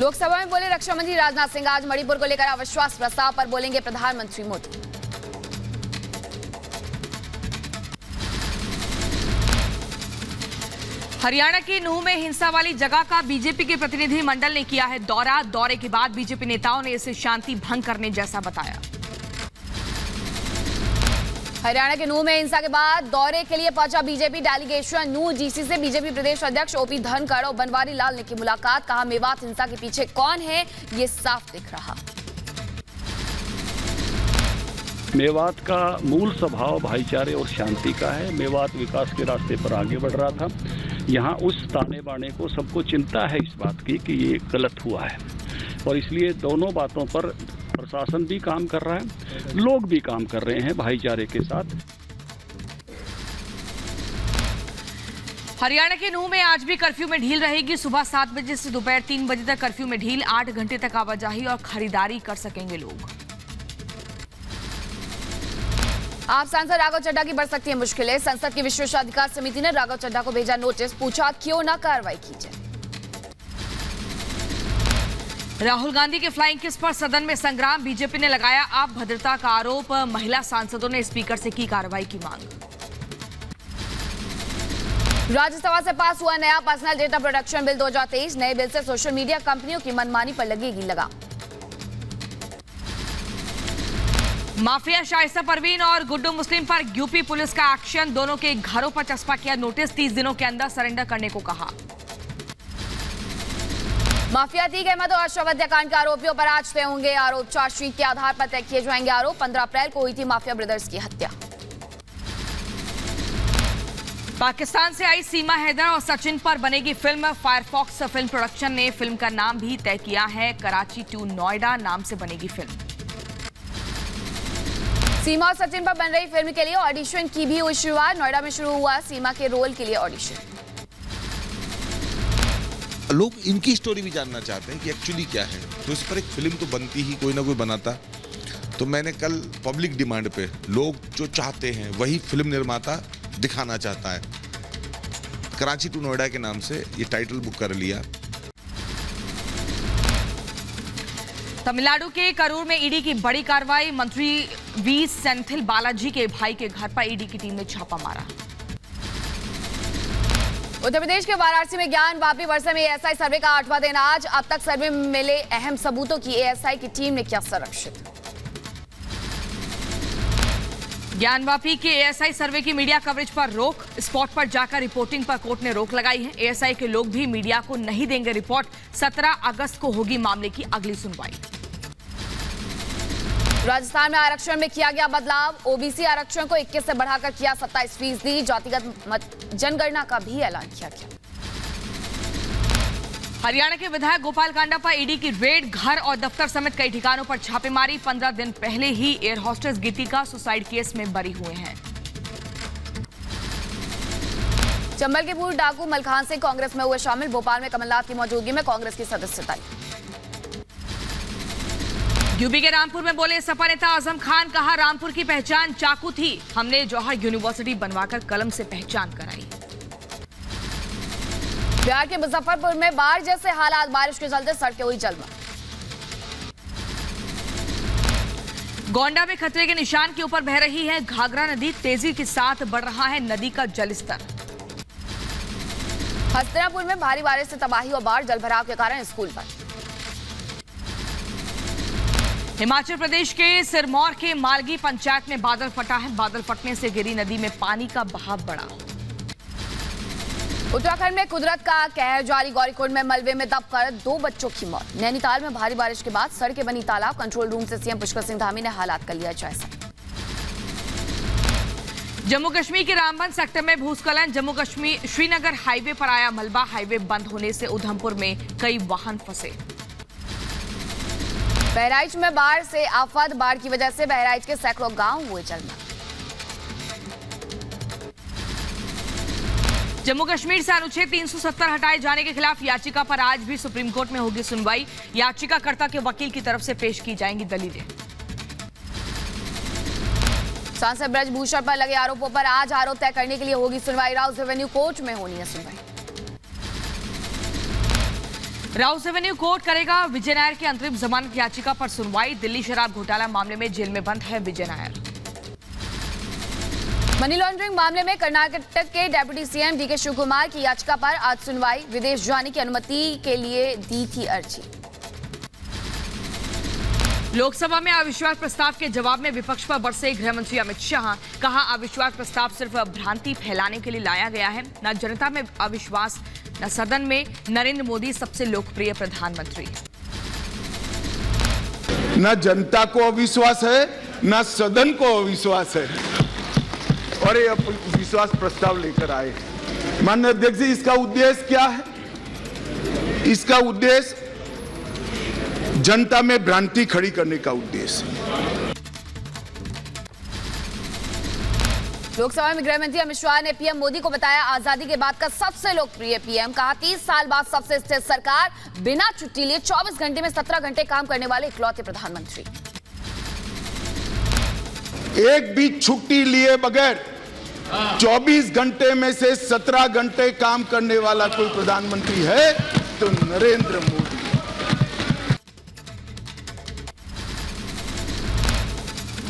लोकसभा में बोले रक्षा मंत्री राजनाथ सिंह। आज मणिपुर को लेकर अविश्वास प्रस्ताव पर बोलेंगे प्रधानमंत्री मोदी। हरियाणा के नूंह में हिंसा वाली जगह का बीजेपी के प्रतिनिधि मंडल ने किया है दौरा। दौरे के बाद बीजेपी नेताओं ने इसे शांति भंग करने जैसा बताया। हरियाणा के नूंह में हिंसा के बाद दौरे के लिए पहुंचा बीजेपी डेलीगेशन। नूंह जीसी से बीजेपी प्रदेश अध्यक्ष ओपी धनखड़ और बनवारी लाल ने की मुलाकात। कहा मेवात हिंसा के पीछे कौन है ये साफ दिख रहा। मेवात का मूल स्वभाव भाईचारे और शांति का है। मेवात विकास के रास्ते पर आगे बढ़ रहा था। यहाँ उस ताने बाने को सबको चिंता है इस बात की कि ये गलत हुआ है, और इसलिए दोनों बातों पर प्रशासन भी काम कर रहा है, लोग भी काम कर रहे हैं भाईचारे के साथ। हरियाणा के नूंह में आज भी कर्फ्यू में ढील रहेगी। सुबह 7 बजे से दोपहर 3 बजे तक कर्फ्यू में ढील। 8 घंटे तक आवाजाही और खरीदारी कर सकेंगे लोग। आप सांसद राघव चड्ढा की बढ़ सकती है मुश्किलें। संसद की विशेषाधिकार समिति ने राघव चड्ढा को भेजा नोटिस। पूछा क्यों ना कार्रवाई की जाए। राहुल गांधी के फ्लाइंग किस पर सदन में संग्राम। बीजेपी ने लगाया अभद्रता का आरोप। महिला सांसदों ने स्पीकर से की कार्रवाई की मांग। राज्यसभा से पास हुआ नया पर्सनल डेटा प्रोटेक्शन बिल 2023। नए बिल से सोशल मीडिया कंपनियों की मनमानी पर लगेगी लगाम। माफिया शाइस्ता परवीन और गुड्डू मुस्लिम पर यूपी पुलिस का एक्शन। दोनों के घरों पर चस्पा किया नोटिस। 30 दिनों के अंदर सरेंडर करने को कहा। माफिया अतीक अहमद और अशरफ हत्याकांड के आरोपियों पर आज तय होंगे आरोप। चार्जशीट के आधार पर तय किए जाएंगे आरोप। 15 अप्रैल को हुई थी माफिया ब्रदर्स की हत्या। पाकिस्तान से आई सीमा हैदर और सचिन पर बनेगी फिल्म। फायरफॉक्स फिल्म प्रोडक्शन ने फिल्म का नाम भी तय किया है। कराची टू नोएडा नाम से बनेगी फिल्म। सीमा और सचिन पर बन रही फिल्म के लिए ऑडिशन की भी हुई शुरुआत। नोएडा में शुरू हुआ सीमा के रोल के लिए ऑडिशन। लोग इनकी स्टोरी भी जानना चाहते हैं कि एक्चुअली क्या है, तो इस पर एक फिल्म तो बनती ही, कोई ना कोई बनाता। तो मैंने कल पब्लिक डिमांड पे लोग जो चाहते हैं वही फिल्म निर्माता दिखाना चाहता है। कराची टू नोएडा के नाम से ये टाइटल बुक कर लिया। तमिलनाडु के करूर में ईडी की बड़ी कार्रवाई। मंत्री वी सेंथिल बालाजी के भाई के घर पर ईडी की टीम ने छापा मारा। उत्तर प्रदेश के वाराणसी में ज्ञान वापी वर्षा में एएसआई सर्वे का 8वां दिन आज। अब तक सर्वे में मिले अहम सबूतों की एएसआई की टीम ने किया संरक्षित। ज्ञान वापी के एएसआई सर्वे की मीडिया कवरेज पर रोक। स्पॉट पर जाकर रिपोर्टिंग पर कोर्ट ने रोक लगाई है। एएसआई के लोग भी मीडिया को नहीं देंगे रिपोर्ट। 17 अगस्त को होगी मामले की अगली सुनवाई। राजस्थान में आरक्षण में किया गया बदलाव। ओबीसी आरक्षण को 21 से बढ़ाकर किया 27%। जातिगत जनगणना का भी ऐलान किया गया। हरियाणा के विधायक गोपाल कांडा पर ईडी की रेड। घर और दफ्तर समेत कई ठिकानों पर छापेमारी। 15 दिन पहले ही एयर होस्टेस गीतिका सुसाइड केस में बरी हुए हैं। चंबल के पूर्व डाकू मलखान सिंह कांग्रेस में हुए शामिल। भोपाल में कमलनाथ की मौजूदगी में कांग्रेस की सदस्यता। यूपी के रामपुर में बोले सपा नेता आजम खान। कहा रामपुर की पहचान चाकू थी, हमने जौहर यूनिवर्सिटी बनवाकर कलम से पहचान कराई। बिहार के मुजफ्फरपुर में बाढ़ जैसे हालात। बारिश के चलते सड़कें हुई जलमग्न। गोंडा में खतरे के निशान के ऊपर बह रही है घाघरा नदी। तेजी के साथ बढ़ रहा है नदी का जलस्तर। हस्तिनापुर में भारी बारिश से तबाही और बाढ़। जलभराव के कारण स्कूल बंद। हिमाचल प्रदेश के सिरमौर के मालगी पंचायत में बादल फटा है। बादल फटने से गिरी नदी में पानी का बहाव बढ़ा। उत्तराखंड में कुदरत का कहर जारी। गौरीकुंड में मलबे में दबकर 2 बच्चों की मौत। नैनीताल में भारी बारिश के बाद सड़कें बनी तालाब। कंट्रोल रूम से सीएम पुष्कर सिंह धामी ने हालात का लिया जायजा। जम्मू कश्मीर के रामबन सेक्टर में भूस्खलन। जम्मू कश्मीर श्रीनगर हाईवे पर आया मलबा। हाईवे बंद होने से उधमपुर में कई वाहन फंसे। बहराइच में बाढ़ से आफत। बाढ़ की वजह से बहराइच के सैकड़ों गांव हुए जलमग्न। जम्मू कश्मीर से अनुच्छेद 370 हटाए जाने के खिलाफ याचिका पर आज भी सुप्रीम कोर्ट में होगी सुनवाई। याचिकाकर्ता के वकील की तरफ से पेश की जाएंगी दलीलें। सांसद ब्रजभूषण पर लगे आरोपों पर आज आरोप तय करने के लिए होगी सुनवाई। राउस रेवेन्यू कोर्ट में होनी है सुनवाई। राउस एवेन्यू कोर्ट करेगा विजय नायर की अंतरिम जमानत याचिका पर सुनवाई। दिल्ली शराब घोटाला मामले में जेल में बंद है विजय नायर। मनी लॉन्ड्रिंग मामले में कर्नाटक के डेप्यूटी सीएम डीके शिवकुमार की याचिका पर आज सुनवाई। विदेश जाने की अनुमति के लिए दी थी अर्जी। लोकसभा में अविश्वास प्रस्ताव के जवाब में विपक्ष पर बरसे गृह मंत्री अमित शाह। कहा, अविश्वास प्रस्ताव सिर्फ भ्रांति फैलाने के लिए लाया गया है। न जनता में अविश्वास, न सदन में। नरेंद्र मोदी सबसे लोकप्रिय प्रधानमंत्री। न जनता को अविश्वास है, न सदन को अविश्वास है, और ये विश्वास प्रस्ताव लेकर आए। माननीय अध्यक्ष जी, इसका उद्देश्य क्या है? इसका उद्देश्य जनता में भ्रांति खड़ी करने का उद्देश्य है। लोकसभा में गृह मंत्री अमित शाह ने पीएम मोदी को बताया आजादी के बाद का सबसे लोकप्रिय पीएम। कहा, 30 साल बाद सबसे स्थिर सरकार, बिना छुट्टी लिए 24 घंटे में 17 घंटे काम करने वाले इकलौते प्रधानमंत्री। एक भी छुट्टी लिए बगैर 24 घंटे में से 17 घंटे काम करने वाला कोई प्रधानमंत्री है तो नरेंद्र मोदी।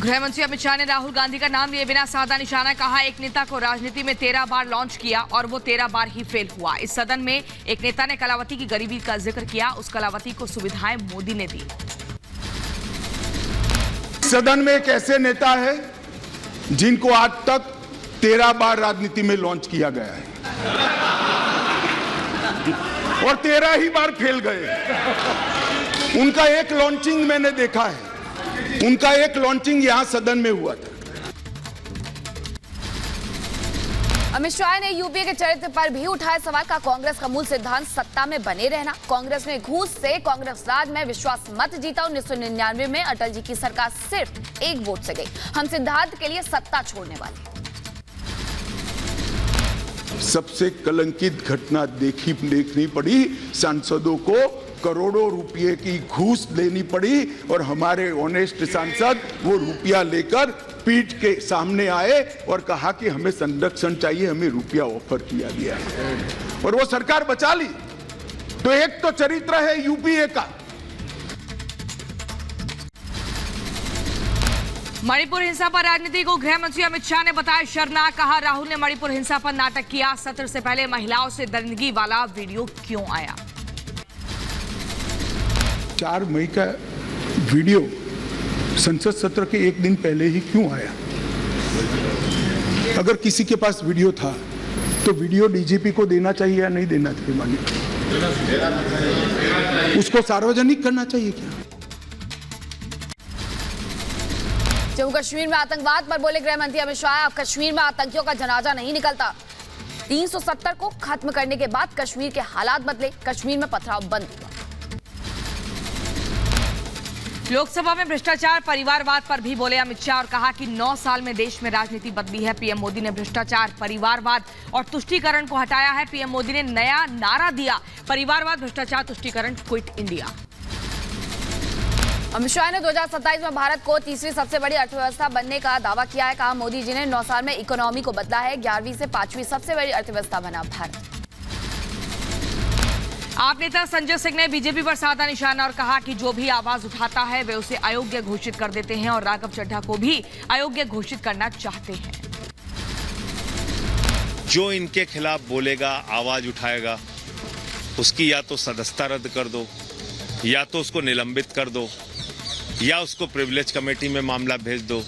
गृह मंत्री अमित शाह ने राहुल गांधी का नाम लिए बिना साधा निशाना। कहा, एक नेता को राजनीति में 13 बार लॉन्च किया और वो 13 बार ही फेल हुआ। इस सदन में एक नेता ने कलावती की गरीबी का जिक्र किया। उस कलावती को सुविधाएं मोदी ने दी। सदन में एक ऐसे नेता है जिनको आज तक 13 बार राजनीति में लॉन्च किया गया है और 13 ही बार फेल गए। उनका एक लॉन्चिंग मैंने देखा है, उनका एक लॉन्चिंग यहां सदन में हुआ था। अमित शाह ने यूपीए के चरित्र पर भी उठाया सवाल। का कांग्रेस का मूल सिद्धांत सत्ता में बने रहना। कांग्रेस ने घूस से कांग्रेस राज में विश्वास मत जीता। 1999 में अटल जी की सरकार सिर्फ 1 वोट से गई। हम सिद्धांत के लिए सत्ता छोड़ने वाले। सबसे कलंकित घटना देखनी पड़ी। सांसदों को करोड़ों रुपए की घूस देनी पड़ी और हमारे ऑनेस्ट सांसद वो रुपया लेकर पीठ के सामने आए और कहा कि हमें संरक्षण चाहिए, हमें रुपया ऑफर किया गया है और वो सरकार बचा ली। तो एक तो चरित्र है यूपीए का। मणिपुर हिंसा पर राजनीति को गृह मंत्री अमित शाह ने बताया शर्मनाक। कहा, राहुल ने मणिपुर हिंसा पर नाटक किया। सत्र से पहले महिलाओं से दरिंदगी वाला वीडियो क्यों आया? 4 मई का वीडियो संसद सत्र के 1 दिन पहले ही क्यों आया? अगर किसी के पास वीडियो था तो वीडियो डीजीपी को देना चाहिए या नहीं देना चाहिए? मानिए उसको सार्वजनिक करना चाहिए क्या? जम्मू कश्मीर में आतंकवाद पर बोले गृह मंत्री अमित शाह। अब कश्मीर में आतंकियों का जनाजा नहीं निकलता। 370 को खत्म करने के बाद कश्मीर के हालात बदले। कश्मीर में पथराव बंद हुआ। लोकसभा में भ्रष्टाचार परिवारवाद पर भी बोले अमित शाह और कहा कि 9 साल में देश में राजनीति बदली है। पीएम मोदी ने भ्रष्टाचार, परिवारवाद और तुष्टीकरण को हटाया है। पीएम मोदी ने नया नारा दिया, परिवारवाद, भ्रष्टाचार, तुष्टीकरण, क्विट इंडिया। अमित शाह ने 2027 में भारत को तीसरी सबसे बड़ी अर्थव्यवस्था बनने का दावा किया है। कहा, मोदी जी ने 9 साल में इकोनॉमी को बदला है। 11वीं से 5वीं सबसे बड़ी अर्थव्यवस्था बना भारत। आप नेता संजय सिंह ने बीजेपी पर साधा निशाना और कहा कि जो भी आवाज उठाता है वे उसे अयोग्य घोषित कर देते हैं और राघव चड्ढा को भी अयोग्य घोषित करना चाहते हैं। जो इनके खिलाफ बोलेगा, आवाज उठाएगा, उसकी या तो सदस्यता रद्द कर दो, या तो उसको निलंबित कर दो, या उसको प्रिविलेज कमेटी में मामला भेज दो।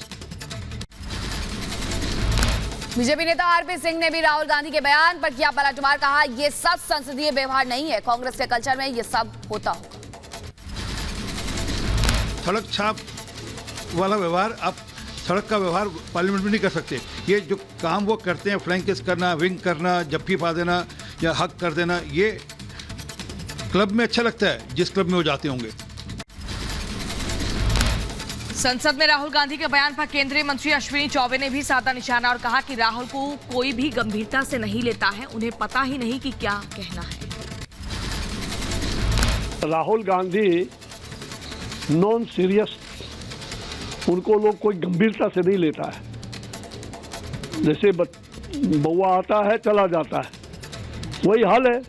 बीजेपी नेता आरपी सिंह ने भी राहुल गांधी के बयान पर किया पलटवार। कहा, यह सब संसदीय व्यवहार नहीं है। कांग्रेस के कल्चर में यह सब होता होगा। सड़क छाप वाला व्यवहार आप सड़क का व्यवहार पार्लियामेंट में नहीं कर सकते। ये जो काम वो करते हैं, फ्लैंकेस करना, विंग करना, जप्फी पा देना या हक कर देना, ये क्लब में अच्छा लगता है जिस क्लब में वो जाते होंगे। संसद में राहुल गांधी के बयान पर केंद्रीय मंत्री अश्विनी चौबे ने भी साधा निशाना और कहा कि राहुल को कोई भी गंभीरता से नहीं लेता है। उन्हें पता ही नहीं कि क्या कहना है। राहुल गांधी नॉन सीरियस, उनको लोग कोई गंभीरता से नहीं लेता है। जैसे बउआ आता है चला जाता है, वही हाल है।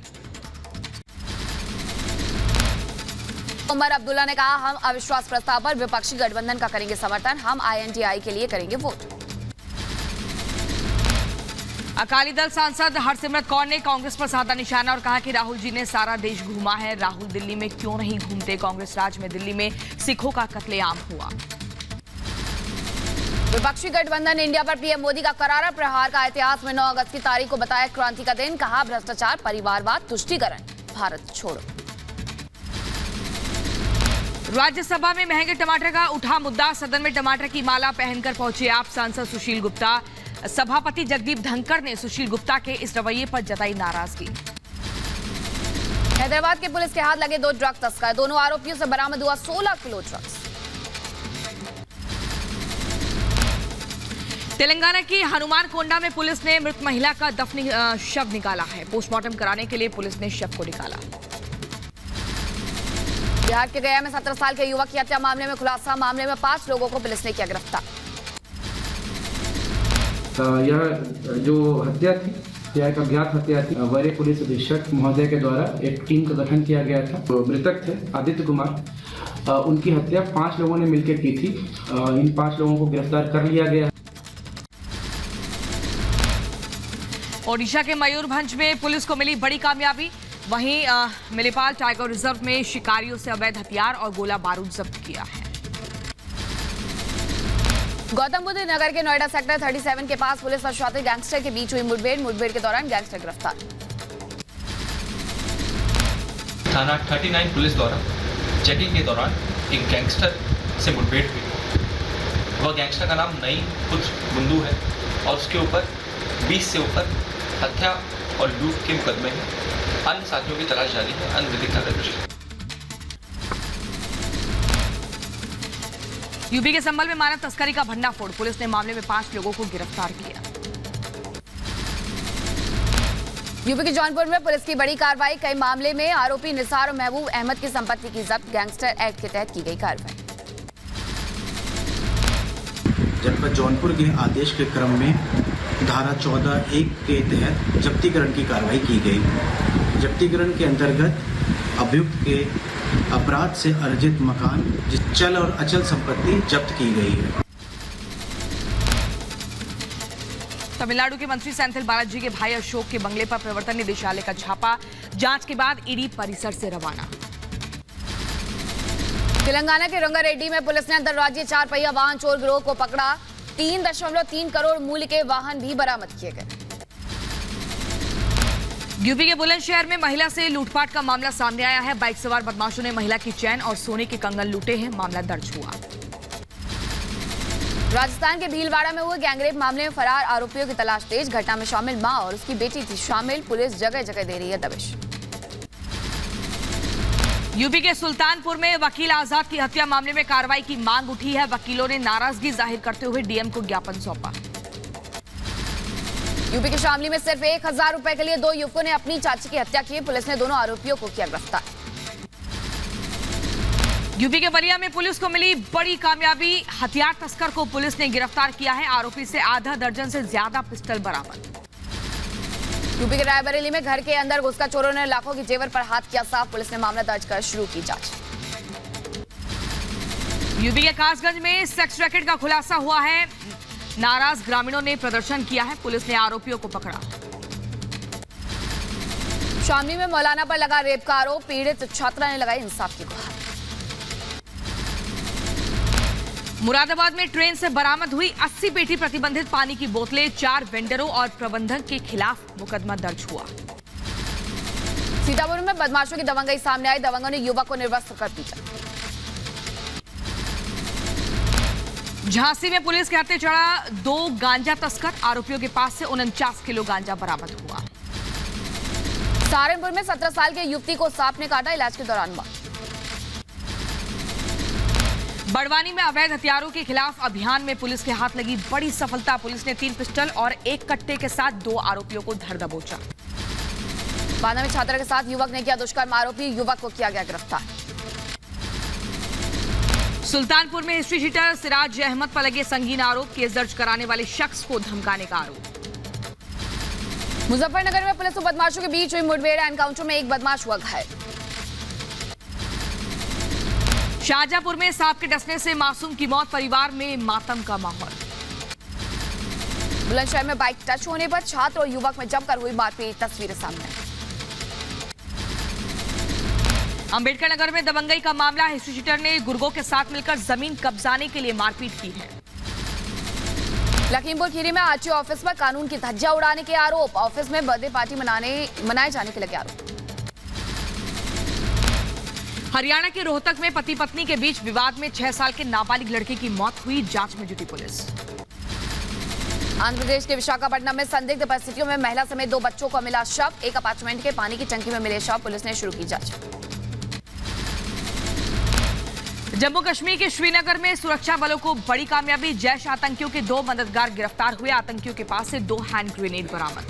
उमर अब्दुल्ला ने कहा, हम अविश्वास प्रस्ताव पर विपक्षी गठबंधन का करेंगे समर्थन, हम INTI के लिए करेंगे वोट। अकाली दल सांसद हरसिमरत कौर ने कांग्रेस पर साधा निशाना और कहा कि राहुल जी ने सारा देश घूमा है, राहुल दिल्ली में क्यों नहीं घूमते। कांग्रेस राज में दिल्ली में सिखों का कत्लेआम हुआ। विपक्षी गठबंधन इंडिया पर पीएम मोदी का करारा प्रहार का इतिहास में 9 अगस्त की तारीख को बताया क्रांति का दिन। कहा, भ्रष्टाचार, परिवारवाद, तुष्टीकरण, भारत छोड़ो। राज्यसभा में महंगे टमाटर का उठा मुद्दा। सदन में टमाटर की माला पहनकर पहुंचे आप सांसद सुशील गुप्ता। सभापति जगदीप धनखड़ ने सुशील गुप्ता के इस रवैये पर जताई नाराजगी। हैदराबाद के पुलिस के हाथ लगे 2 ड्रग तस्कर, दोनों आरोपियों से बरामद हुआ 16 किलो ड्रग्स। तेलंगाना की हनुमान कोंडा में पुलिस ने मृत महिला का दफन शव निकाला है। पोस्टमार्टम कराने के लिए पुलिस ने शव को निकाला। बिहार के गया में 17 साल के युवक की हत्या मामले में खुलासा। मामले में 5 लोगों को पुलिस ने किया गिरफ्तार। यह जो हत्या थी, यह एक अज्ञात हत्या थी। वरीय पुलिस अधीक्षक महोदय के द्वारा एक टीम का गठन किया गया था। तो मृतक थे आदित्य कुमार, उनकी हत्या 5 लोगों ने मिलकर की थी। इन 5 लोगों को गिरफ्तार कर लिया गया। ओडिशा के मयूरभंज में पुलिस को मिली बड़ी कामयाबी। वहीं मिलीपाल टाइगर रिजर्व में शिकारियों से अवैध हथियार और गोला बारूद जब्त किया है। गौतम बुद्ध नगर के नोएडा सेक्टर 37 के पास पुलिस और शौते गैंगस्टर के बीच हुई मुठभेड़ के दौरान गैंगस्टर गिरफ्तार। थाना 39 पुलिस द्वारा चेकिंग के दौरान एक गैंगस्टर से मुठभेड़ हुई। वह गैंगस्टर का नाम नई पुत्र बुंदू है और उसके ऊपर 20 से ऊपर हत्या और लूट के मुकदमे हैं। अन्य साथियों की तलाश जारी है। अन्य विधिक कार्रवाई। यूपी के संभल में मानव तस्करी का भंडाफोड़। पुलिस ने मामले में 5 लोगों को गिरफ्तार किया। यूपी के जौनपुर में पुलिस की बड़ी कार्रवाई। कई मामले में आरोपी निसार और महबूब अहमद की संपत्ति की जब्त। गैंगस्टर एक्ट के तहत की गई कार्रवाई। जनपद जौनपुर के आदेश के क्रम में धारा 14(1) के तहत जब्तीकरण की कार्रवाई की गई। जब्तीकरण के अंतर्गत अभियुक्त के अपराध से अर्जित मकान, चल और अचल संपत्ति जब्त की गई है। तमिलनाडु के मंत्री सेंथिल बालाजी के भाई अशोक के बंगले पर प्रवर्तन निदेशालय का छापा। जांच के बाद ईडी परिसर से रवाना। तेलंगाना के रंगारेड्डी में पुलिस ने अंतर्राज्यीय 4 पहिया वाहन चोर गिरोह को पकड़ा। 3.3 करोड़ मूल्य के वाहन भी बरामद किए गए। यूपी के बुलंदशहर में महिला से लूटपाट का मामला सामने आया है। बाइक सवार बदमाशों ने महिला की चैन और सोने के कंगन लूटे हैं। मामला दर्ज हुआ। राजस्थान के भीलवाड़ा में हुए गैंगरेप मामले में फरार आरोपियों की तलाश तेज। घटना में शामिल मां और उसकी बेटी थी शामिल। पुलिस जगह जगह दे रही है दबिश। यूपी के सुल्तानपुर में वकील आजाद की हत्या मामले में कार्रवाई की मांग उठी है। वकीलों ने नाराजगी जाहिर करते हुए डीएम को ज्ञापन सौंपा। यूपी के शामली में सिर्फ 1000 रुपए के लिए 2 युवकों ने अपनी चाची की हत्या की। पुलिस ने दोनों आरोपियों को किया गिरफ्तार। यूपी के बलिया में पुलिस को मिली बड़ी कामयाबी। हथियार तस्कर को पुलिस ने गिरफ्तार किया है। आरोपी से आधा दर्जन से ज्यादा पिस्टल बरामद। यूपी के रायबरेली में घर के अंदर घुसकर चोरों ने लाखों की जेवर पर हाथ किया साफ। पुलिस ने मामला दर्ज कर शुरू की जांच। यूपी के कासगंज में सेक्स रैकेट का खुलासा हुआ है। नाराज ग्रामीणों ने प्रदर्शन किया है। पुलिस ने आरोपियों को पकड़ा। शामली में मौलाना पर लगा रेप का आरोप। पीड़ित छात्रा ने लगाई इंसाफ की गुहार। मुरादाबाद में ट्रेन से बरामद हुई 80 पेटी प्रतिबंधित पानी की बोतलें। 4 वेंडरों और प्रबंधक के खिलाफ मुकदमा दर्ज हुआ। सीतापुर में बदमाशों की दबंगई सामने आई। दबंगों ने युवक को निर्वस्त्र कर पीटा। झांसी में पुलिस के हत्थे चढ़ा 2 गांजा तस्कर। आरोपियों के पास से 49 किलो गांजा बरामद हुआ। सहारनपुर में 17 साल के युवती को सांप ने काटा। इलाज के दौरान मौत। बड़वानी में अवैध हथियारों के खिलाफ अभियान में पुलिस के हाथ लगी बड़ी सफलता। पुलिस ने 3 पिस्टल और 1 कट्टे के साथ 2 आरोपियों को धर दबोचा। बांदा में छात्रा के साथ युवक ने किया दुष्कर्म। आरोपी युवक को किया गया गिरफ्तार। सुल्तानपुर में हिस्ट्री शीटर सिराज अहमद पर लगे संगीन आरोप। केस दर्ज कराने वाले शख्स को धमकाने का आरोप। मुजफ्फरनगर में पुलिस और बदमाशों के बीच हुई मुठभेड़। एनकाउंटर में एक बदमाश हुआ घायल। शाहजहांपुर में सांप के डसने से मासूम की मौत, परिवार में मातम का माहौल। बुलंदशहर में बाइक टच होने पर छात्र और युवक में जमकर हुई मारपीट, तस्वीरें सामने। अंबेडकर नगर में दबंगई का मामला, हिस्ट्री शीटर ने गुर्गों के साथ मिलकर जमीन कब्जाने के लिए मारपीट की है। लखीमपुर खीरी में आरटीओ ऑफिस पर कानून की धज्जियां उड़ाने के आरोप, ऑफिस में बर्थडे पार्टी मनाए जाने के लगे आरोप। हरियाणा के रोहतक में पति पत्नी के बीच विवाद में 6 साल के नाबालिग लड़के की मौत हुई, जांच में जुटी पुलिस। आंध्र प्रदेश के विशाखापट्टनम में संदिग्ध परिस्थितियों में महिला समेत 2 बच्चों को मिला शव, एक अपार्टमेंट के पानी की टंकी में मिले शव, पुलिस ने शुरू की जांच। जम्मू कश्मीर के श्रीनगर में सुरक्षा बलों को बड़ी कामयाबी, जैश आतंकियों के 2 मददगार गिरफ्तार हुए, आतंकियों के पास से 2 हैंड ग्रेनेड बरामद।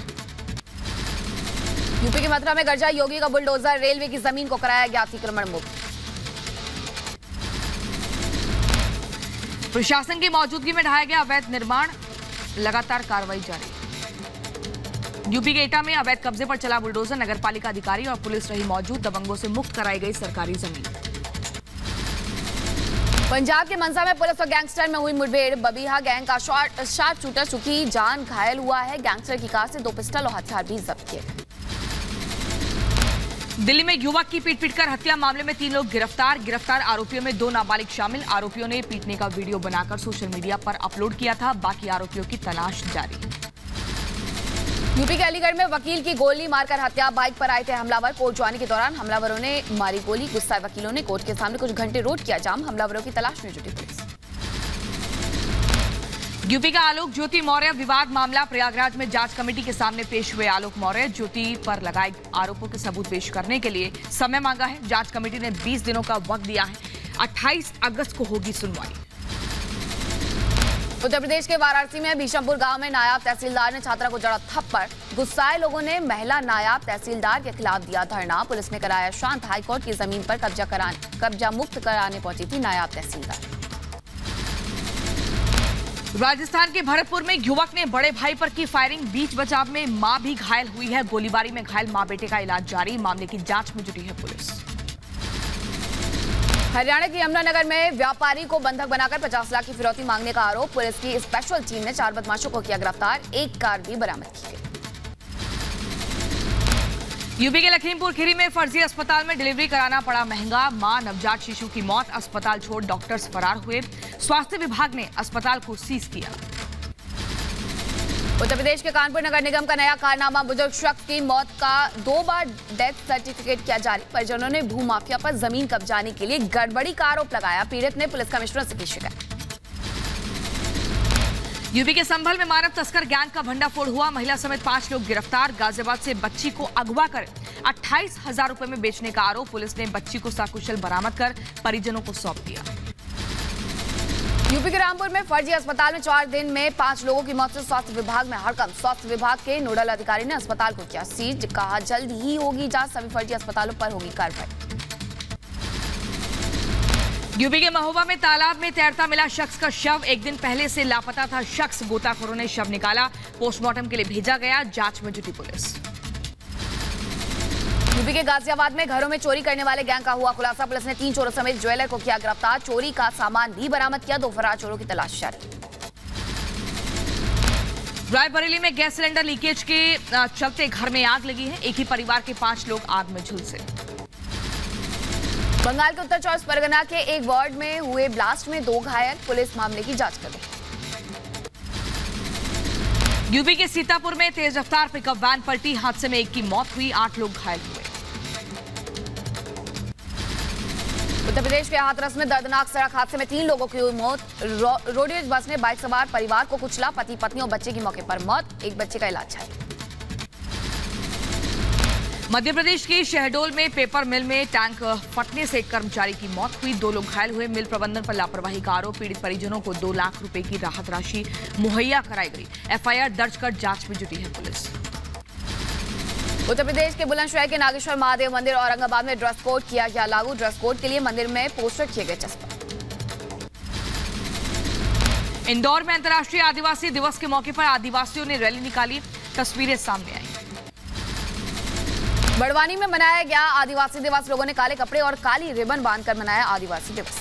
यूपी के मथुरा में गरजा योगी का बुलडोजर, रेलवे की जमीन को कराया गया अतिक्रमण मुक्त। प्रशासन की मौजूदगी में ढाया गया अवैध निर्माण, लगातार कार्रवाई जारी। यूपी के एटा में अवैध कब्जे पर चला बुलडोजर, नगरपालिका अधिकारी और पुलिस रही मौजूद, दबंगों से मुक्त कराई गई सरकारी जमीन। पंजाब के मंसा में पुलिस और गैंगस्टर में हुई मुठभेड़, बबीहा गैंग का शार्प शूटर सुखी जान घायल हुआ है, गैंगस्टर की कार से 2 पिस्टल और हथियार भी जब्त किए। दिल्ली में युवक की पीट-पीटकर हत्या मामले में 3 लोग गिरफ्तार आरोपियों में 2 नाबालिग शामिल, आरोपियों ने पीटने का वीडियो बनाकर सोशल मीडिया पर अपलोड किया था, बाकी आरोपियों की तलाश जारी। यूपी के अलीगढ़ में वकील की गोली मारकर हत्या, बाइक पर आए थे हमलावर, कोर्ट जाने के दौरान हमलावरों ने मारी गोली, गुस्साए वकीलों ने कोर्ट के सामने कुछ घंटे रोड किया जाम, हमलावरों की तलाश में जुटी पुलिस। यूपी का आलोक ज्योति मौर्य विवाद मामला, प्रयागराज में जांच कमेटी के सामने पेश हुए आलोक मौर्य, ज्योति पर लगाए आरोपों के सबूत पेश करने के लिए समय मांगा है, जांच कमेटी ने 20 दिनों का वक्त दिया है, 28 अगस्त को होगी सुनवाई। उत्तर प्रदेश के वाराणसी में भीषमपुर गांव में नायब तहसीलदार ने छात्रा को जड़ा थप्पड़, गुस्साए लोगों ने महिला नायब तहसीलदार के खिलाफ दिया धरना, पुलिस ने कराया शांत, हाईकोर्ट की जमीन पर कब्जा मुक्त कराने पहुंची थी नायब तहसीलदार। राजस्थान के भरतपुर में युवक ने बड़े भाई पर की फायरिंग, बीच बचाव में मां भी घायल हुई है, गोलीबारी में घायल मां बेटे का इलाज जारी, मामले की जांच में जुटी है पुलिस। हरियाणा के यमुनानगर में व्यापारी को बंधक बनाकर 50 लाख की फिरौती मांगने का आरोप, पुलिस की स्पेशल टीम ने 4 बदमाशों को किया गिरफ्तार, एक कार भी बरामद की गई। यूपी के लखीमपुर खीरी में फर्जी अस्पताल में डिलीवरी कराना पड़ा महंगा, मां नवजात शिशु की मौत, अस्पताल छोड़ डॉक्टर्स फरार हुए, स्वास्थ्य विभाग ने अस्पताल को सीज किया। उत्तर प्रदेश के कानपुर नगर निगम का नया कारनामा, बुजुर्ग शख्स की मौत का 2 बार डेथ सर्टिफिकेट किया जारी, परिजनों ने भूमाफिया पर जमीन कब्जाने के लिए गड़बड़ी का आरोप लगाया, पीड़ित ने पुलिस कमिश्नर से की शिकायत। यूपी के संभल में मानव तस्कर गैंग का भंडाफोड़ हुआ, महिला समेत 5 लोग गिरफ्तार, गाजियाबाद से बच्ची को अगवा कर 28,000 रुपए में बेचने का आरोप, पुलिस ने बच्ची को सकुशल बरामद कर परिजनों को सौंप दिया। यूपी के रामपुर में फर्जी अस्पताल में 4 दिन में 5 लोगों की मौत से स्वास्थ्य विभाग में हड़कंप, स्वास्थ्य विभाग के नोडल अधिकारी ने अस्पताल को किया सीज, कहा जल्द ही होगी जांच, सभी फर्जी अस्पतालों पर होगी कार्रवाई। यूपी के महोबा में तालाब में तैरता मिला शख्स का शव, 1 दिन पहले से लापता था शख्स, गोताखोरों ने शव निकाला, पोस्टमार्टम के लिए भेजा गया, जांच में जुटी पुलिस। यूपी के गाजियाबाद में घरों में चोरी करने वाले गैंग का हुआ खुलासा, पुलिस ने 3 चोरों समेत ज्वेलर को किया गिरफ्तार, चोरी का सामान भी बरामद किया, 2 फरार चोरों की तलाश जारी। रायबरेली में गैस सिलेंडर लीकेज के चलते घर में आग लगी है, एक ही परिवार के 5 लोग आग में झुलसे। बंगाल के उत्तर 24 परगना के एक वार्ड में हुए ब्लास्ट में 2 घायल, पुलिस मामले की जांच कर रही है। यूपी के सीतापुर में तेज रफ्तार पिकअप वैन पलटी, हादसे में 1 की मौत हुई, 8 लोग घायल हुए। उत्तर प्रदेश के हाथरस में दर्दनाक सड़क हादसे में 3 लोगों की हुई मौत, रोडवेज बस ने बाइक सवार परिवार को कुचला, पति पत्नी और बच्चे की मौके पर मौत, एक बच्चे का इलाज जारी। मध्य प्रदेश के शहडोल में पेपर मिल में टैंक फटने से एक कर्मचारी की मौत हुई, 2 लोग घायल हुए, मिल प्रबंधन पर लापरवाही का आरोप, पीड़ित परिजनों को 2 लाख रुपए की राहत राशि मुहैया कराई गई, एफआईआर दर्ज कर जांच में जुटी है पुलिस। उत्तर प्रदेश के बुलंदशहर के नागेश्वर महादेव मंदिर औरंगाबाद में ड्रेस कोड किया गया लागू, ड्रेस कोड के लिए मंदिर में पोस्टर किए गए चस्पा। इंदौर में अंतर्राष्ट्रीय आदिवासी दिवस के मौके पर आदिवासियों ने रैली निकाली, तस्वीरें सामने आई। बड़वानी में मनाया गया आदिवासी दिवस। लोगों ने काले कपड़े और काली रिबन बांधकर मनाया आदिवासी दिवस।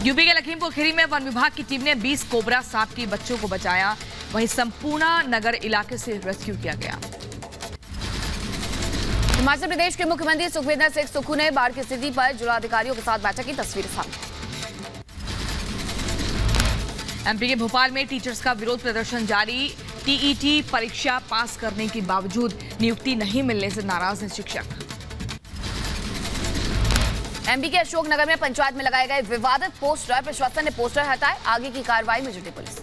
यूपी के लखीमपुर खीरी में वन विभाग की टीम ने 20 कोबरा सांप के बच्चों को बचाया। वहीं संपूर्ण नगर इलाके से रेस्क्यू किया गया। हिमाचल प्रदेश के मुख्यमंत्री सुखविंदर सिंह सुक्खू ने बाढ़ की स्थिति पर जिलाधिकारियों के साथ बैठक की। तस्वीरें सामने। एमपी के भोपाल में टीचर्स का विरोध प्रदर्शन जारी। टीईटी परीक्षा पास करने के बावजूद नियुक्ति नहीं मिलने से नाराज हैं शिक्षक। एमपी के अशोकनगर में पंचायत में लगाए गए विवादित पोस्टर, प्रशासन ने पोस्टर हटाए। आगे की कार्रवाई में जुटी पुलिस।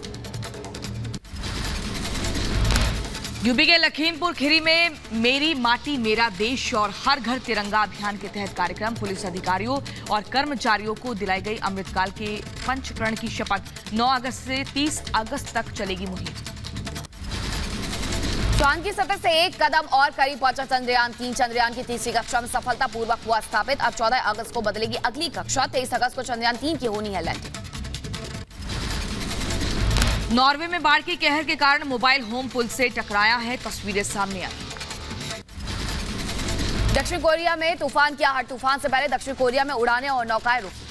यूपी के लखीमपुर खीरी में मेरी माटी मेरा देश और हर घर तिरंगा अभियान के तहत कार्यक्रम। पुलिस अधिकारियों और कर्मचारियों को दिलाई गई अमृतकाल के पंचकरण की शपथ। 9 अगस्त से 30 अगस्त तक चलेगी मुहिम। चांद की सतह से एक कदम और करीब पहुंचा चंद्रयान 3। चंद्रयान की तीसरी कक्षा में सफलतापूर्वक हुआ स्थापित। अब 14 अगस्त को बदलेगी अगली कक्षा। 23 अगस्त को चंद्रयान 3 की होनी है लैंडिंग। नॉर्वे में बाढ़ की कहर के कारण मोबाइल होम पुल से टकराया है। तस्वीरें सामने आई। दक्षिण कोरिया में तूफान की आहट। तूफान से पहले दक्षिण कोरिया में उड़ानें और नौकाएं रुकी।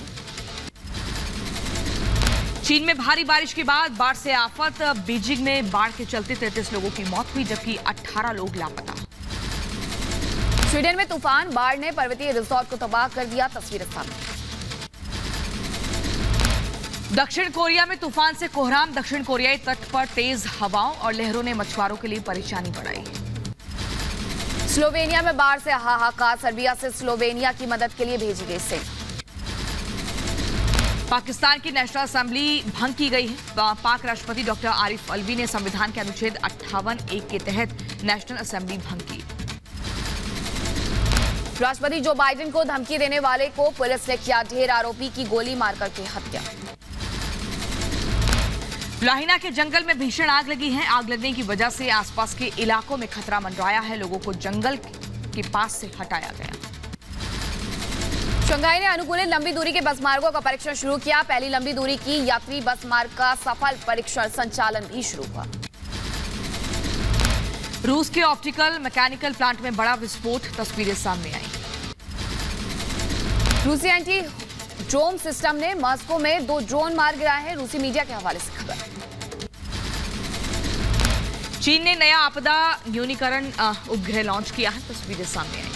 चीन में भारी बारिश के बाद बाढ़ से आफत। बीजिंग में बाढ़ के चलते 33 लोगों की मौत हुई, जबकि 18 लोग लापता। स्वीडन में तूफान, बाढ़ ने पर्वतीय रिसोर्ट को तबाह कर दिया। तस्वीरें सामने। दक्षिण कोरिया में तूफान से कोहराम। दक्षिण कोरियाई तट पर तेज हवाओं और लहरों ने मछुआरों के लिए परेशानी बढ़ाई। स्लोवेनिया में बाढ़ से हाहाकार। सर्बिया से स्लोवेनिया की मदद के लिए भेजी गई सेना। पाकिस्तान की नेशनल असेंबली भंग की गई है। पाक राष्ट्रपति डॉक्टर आरिफ अलवी ने संविधान के अनुच्छेद 58(1) के तहत नेशनल असेंबली भंग की। राष्ट्रपति जो बाइडेन को धमकी देने वाले को पुलिस ने किया ढेर। आरोपी की गोली मारकर की हत्या। लाहिना के जंगल में भीषण आग लगी है। आग लगने की वजह से आसपास के इलाकों में खतरा मंडराया है। लोगों को जंगल के पास से हटाया गया। शंघाई ने अनुकूलित लंबी दूरी के बस मार्गों का परीक्षण शुरू किया। पहली लंबी दूरी की यात्री बस मार्ग का सफल परीक्षण संचालन भी शुरू हुआ। रूस के ऑप्टिकल मैकेनिकल प्लांट में बड़ा विस्फोट। तस्वीरें सामने आई। रूसी एंटी ड्रोन सिस्टम ने मॉस्को में 2 ड्रोन मार गिराए हैं। रूसी मीडिया के हवाले से खबर। चीन ने नया आपदा न्यूनीकरण उपग्रह लॉन्च किया है। तस्वीरें सामने आई।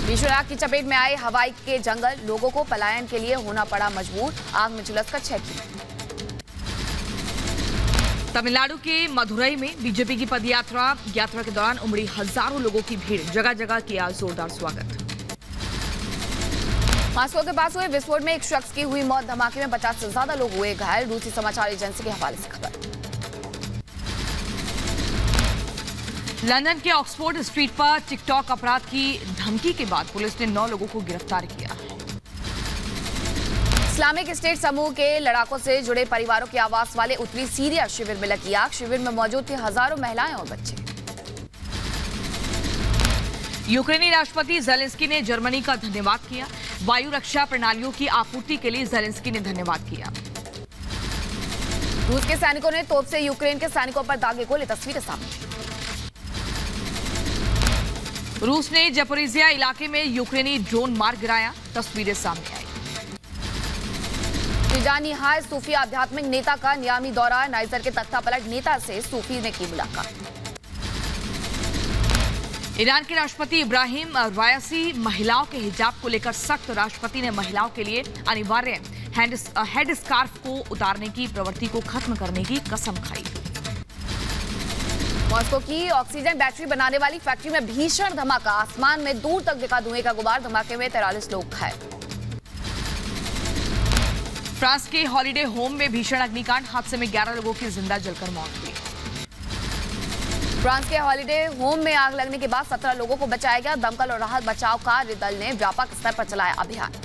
भीषण आग की चपेट में आए हवाई के जंगल। लोगों को पलायन के लिए होना पड़ा मजबूर। आग में झुलसकर 6 की। तमिलनाडु के मदुरई में बीजेपी की पदयात्रा के दौरान उमड़ी हजारों लोगों की भीड़। जगह जगह किया जोरदार स्वागत। मॉस्को के पास हुए विस्फोट में एक शख्स की हुई मौत। धमाके में 50 से ज्यादा लोग हुए घायल। रूसी समाचार एजेंसी के हवाले से खबर। लंदन के ऑक्सफोर्ड स्ट्रीट पर टिकटॉक अपराध की धमकी के बाद पुलिस ने 9 लोगों को गिरफ्तार किया। इस्लामिक स्टेट समूह के लड़ाकों से जुड़े परिवारों के आवास वाले उत्तरी सीरिया शिविर में लगी आग। शिविर में मौजूद थे हजारों महिलाएं और बच्चे। यूक्रेनी राष्ट्रपति जेलेंस्की ने जर्मनी का धन्यवाद किया। वायु रक्षा प्रणालियों की आपूर्ति के लिए जेलेंस्की ने धन्यवाद किया। रूस के सैनिकों ने तोप से यूक्रेन के सैनिकों पर दागे गोले। तस्वीरें सामने। रूस ने जपोरिजिया इलाके में यूक्रेनी ड्रोन मार गिराया। तस्वीरें सामने आई। तिजानी हाय सूफी आध्यात्मिक नेता का नियामी दौरा। नाइजर के तख्तापलट नेता से सूफी ने की मुलाकात। ईरान के राष्ट्रपति इब्राहिम रायसी महिलाओं के हिजाब को लेकर सख्त। राष्ट्रपति ने महिलाओं के लिए अनिवार्य हेड स्कार्फ को उतारने की प्रवृत्ति को खत्म करने की कसम खाई। मॉस्को की ऑक्सीजन बैटरी बनाने वाली फैक्ट्री में भीषण धमाका। आसमान में दूर तक दिखा धुएं का गुबार। धमाके में 43 लोग घायल। फ्रांस के हॉलिडे होम में भीषण अग्निकांड। हादसे में 11 लोगों की जिंदा जलकर मौत हुई। फ्रांस के हॉलिडे होम में आग लगने के बाद 17 लोगों को बचाया गया। दमकल और राहत बचाव कार्य दल ने व्यापक स्तर पर चलाया अभियान।